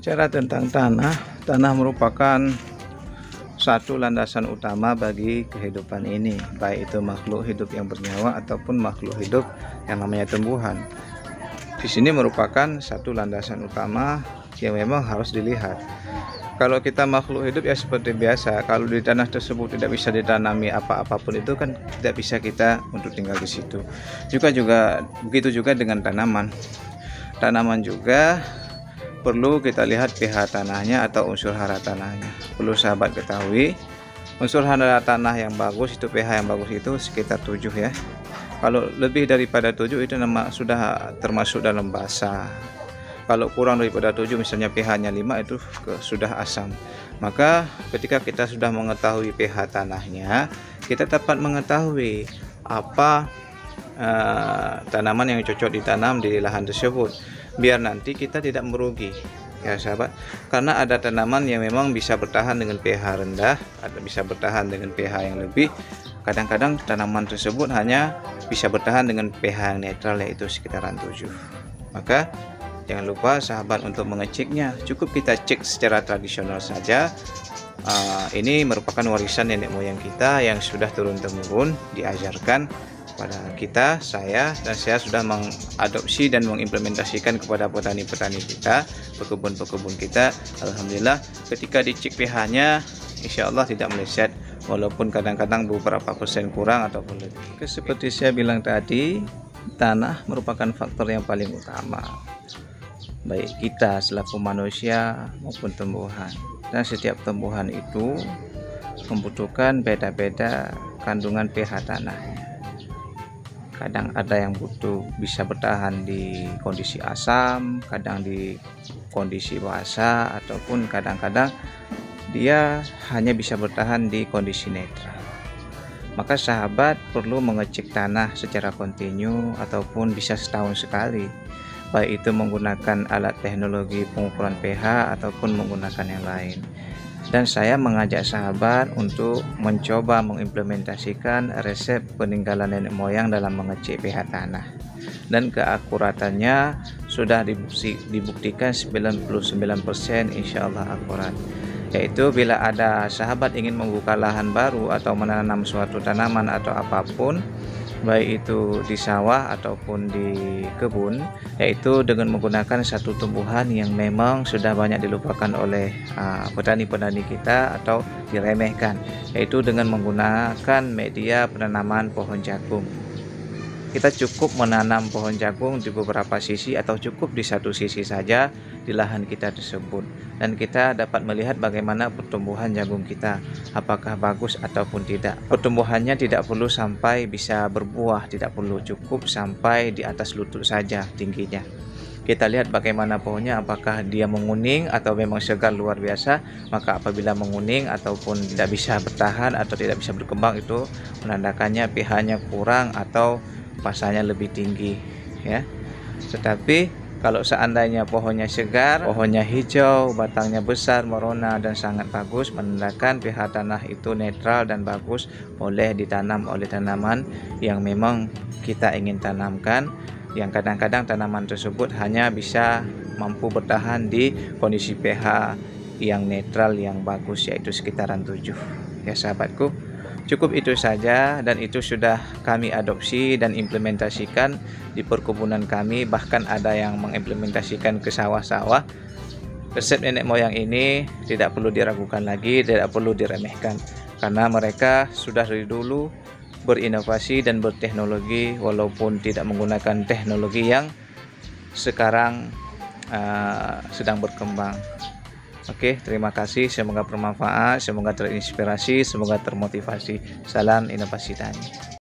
Bicara tentang tanah, tanah merupakan satu landasan utama bagi kehidupan ini, baik itu makhluk hidup yang bernyawa ataupun makhluk hidup yang namanya tumbuhan. Di sini merupakan satu landasan utama yang memang harus dilihat. Kalau kita makhluk hidup ya seperti biasa, kalau di tanah tersebut tidak bisa ditanami apa-apapun itu kan tidak bisa kita untuk tinggal di situ. Juga begitu juga dengan tanaman. Tanaman juga perlu kita lihat pH tanahnya atau unsur hara tanahnya. Perlu sahabat ketahui, unsur hara tanah yang bagus itu pH yang bagus itu sekitar 7 ya. Kalau lebih daripada 7 itu sudah termasuk dalam basa. Kalau kurang daripada 7 misalnya pH-nya 5 itu sudah asam. Maka ketika kita sudah mengetahui pH tanahnya, kita dapat mengetahui apa tanaman yang cocok ditanam di lahan tersebut, biar nanti kita tidak merugi ya sahabat, karena ada tanaman yang memang bisa bertahan dengan pH rendah, ada bisa bertahan dengan pH yang lebih. Kadang-kadang tanaman tersebut hanya bisa bertahan dengan pH yang netral, yaitu sekitaran 7. Maka jangan lupa sahabat untuk mengeceknya. Cukup kita cek secara tradisional saja. Ini merupakan warisan nenek moyang kita yang sudah turun-temurun diajarkan pada kita, saya sudah mengadopsi dan mengimplementasikan kepada petani-petani kita, pekebun-pekebun kita. Alhamdulillah ketika dicek pH-nya insya Allah tidak meleset, walaupun kadang-kadang beberapa persen kurang ataupun lebih. Seperti saya bilang tadi, tanah merupakan faktor yang paling utama baik kita selaku manusia maupun tumbuhan, dan setiap tumbuhan itu membutuhkan beda-beda kandungan pH tanahnya. Kadang ada yang butuh bisa bertahan di kondisi asam, kadang di kondisi basa, ataupun kadang-kadang dia hanya bisa bertahan di kondisi netral. Maka sahabat perlu mengecek tanah secara kontinu ataupun bisa setahun sekali, baik itu menggunakan alat teknologi pengukuran pH ataupun menggunakan yang lain. Dan saya mengajak sahabat untuk mencoba mengimplementasikan resep peninggalan nenek moyang dalam mengecek pH tanah, dan keakuratannya sudah dibuktikan 99% insya Allah akurat. Yaitu bila ada sahabat ingin membuka lahan baru atau menanam suatu tanaman atau apapun, baik itu di sawah ataupun di kebun, yaitu dengan menggunakan satu tumbuhan yang memang sudah banyak dilupakan oleh petani-petani kita atau diremehkan, yaitu dengan menggunakan media penanaman pohon jagung. Kita cukup menanam pohon jagung di beberapa sisi atau cukup di satu sisi saja di lahan kita tersebut, dan kita dapat melihat bagaimana pertumbuhan jagung kita, apakah bagus ataupun tidak. Pertumbuhannya tidak perlu sampai bisa berbuah, tidak perlu, cukup sampai di atas lutut saja tingginya. Kita lihat bagaimana pohonnya, apakah dia menguning atau memang segar luar biasa. Maka apabila menguning ataupun tidak bisa bertahan atau tidak bisa berkembang, itu menandakannya pH-nya kurang atau pasanya lebih tinggi ya. Tetapi kalau seandainya pohonnya segar, pohonnya hijau, batangnya besar, merona dan sangat bagus, menandakan pH tanah itu netral dan bagus, boleh ditanam oleh tanaman yang memang kita ingin tanamkan, yang kadang-kadang tanaman tersebut hanya bisa mampu bertahan di kondisi pH yang netral yang bagus, yaitu sekitaran 7 ya sahabatku. Cukup itu saja, dan itu sudah kami adopsi dan implementasikan di perkebunan kami. Bahkan ada yang mengimplementasikan ke sawah-sawah. Resep nenek moyang ini tidak perlu diragukan lagi, tidak perlu diremehkan, karena mereka sudah dari dulu berinovasi dan berteknologi, walaupun tidak menggunakan teknologi yang sekarang sedang berkembang. Oke, terima kasih, semoga bermanfaat, semoga terinspirasi, semoga termotivasi. Salam inovasi tani.